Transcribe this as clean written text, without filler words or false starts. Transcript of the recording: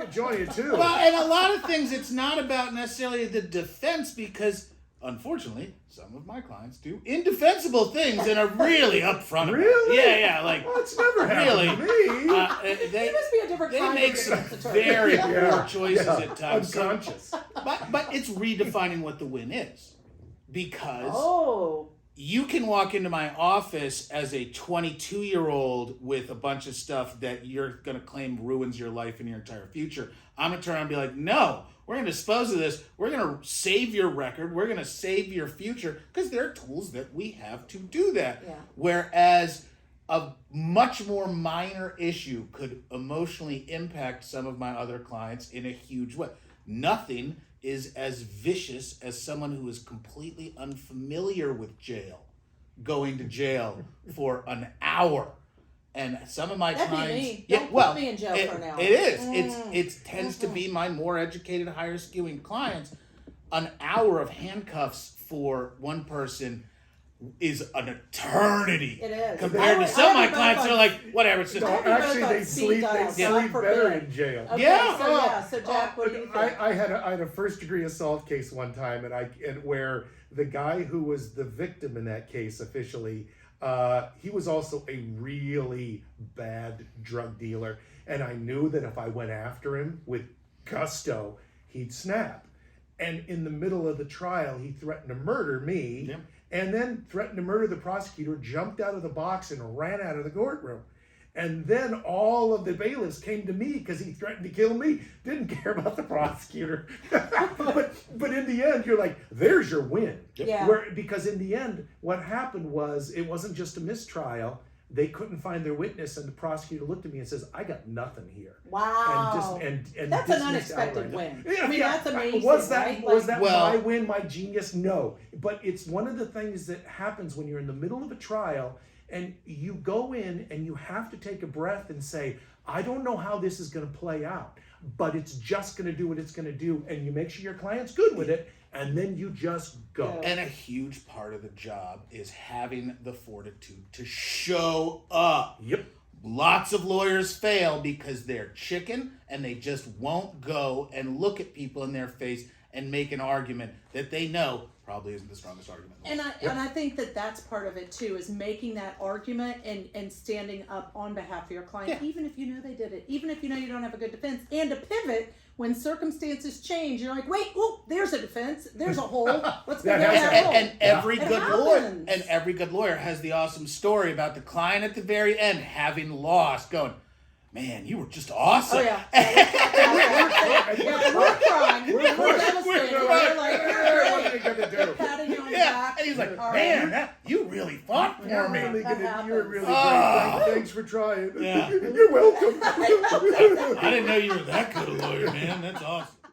could join you too. Well, and a lot of things, it's not about necessarily the defense because, unfortunately, some of my clients do indefensible things and are really upfront about it. Really? Yeah, like... Well, it's never happened to me. They He must be a different they kind make of some defense attorney. very poor choices at times. So- Unconscious. but it's redefining what the win is. Because... Oh. You can walk into my office as a 22-year-old with a bunch of stuff that you're going to claim ruins your life and your entire future. I'm going to turn around and be like, no, we're going to dispose of this. We're going to save your record. We're going to save your future because there are tools that we have to do that. Yeah. Whereas a much more minor issue could emotionally impact some of my other clients in a huge way. Nothing is as vicious as someone who is completely unfamiliar with jail, going to jail for an hour. And some of my That'd be clients, me. Don't put me in jail for an hour. It is. It tends to be my more educated, higher skewing clients. An hour of handcuffs for one person is an eternity. It is. Compared to some of my clients, they're like, whatever, it's just... No, actually, they sleep better in jail. Okay, Yeah. So Jack, what do you think? I had a first degree assault case one time, and where the guy who was the victim in that case officially, he was also a really bad drug dealer, and I knew that if I went after him with gusto, he'd snap. And in the middle of the trial, he threatened to murder me. Yep. And then threatened to murder the prosecutor, jumped out of the box and ran out of the courtroom. And then all of the bailiffs came to me because he threatened to kill me. Didn't care about the prosecutor. but in the end, you're like, there's your win. Yeah. Because in the end, what happened was it wasn't just a mistrial. They couldn't find their witness, and the prosecutor looked at me and says, "I got nothing here." Wow. And that's an dismissed unexpected outright. win. I mean, that's amazing. Was that right? my win, my genius? No. But it's one of the things that happens when you're in the middle of a trial and you go in and you have to take a breath and say, I don't know how this is going to play out, but it's just going to do what it's going to do. And you make sure your client's good with it. And then you just go. And a huge part of the job is having the fortitude to show up. Yep. Lots of lawyers fail because they're chicken and they just won't go and look at people in their face and make an argument that they know probably isn't the strongest argument. And I think that that's part of it too, is making that argument and standing up on behalf of your client, even if you know they did it, even if you know you don't have a good defense, and to pivot when circumstances change. You're like, wait, there's a defense, there's a hole. Let's go down that hole. And every good lawyer, happens. and every good lawyer has the awesome story about the client at the very end having lost, going, man, you were just awesome. Oh yeah. We're crying. We're devastated. We're like, what are they gonna do? patting you on the back. And he's like, All man, you really fought for You're me. really That good. happens. You're really Oh. great. Thanks for trying. Yeah. You're welcome. I didn't know you were that good a lawyer, man. That's awesome.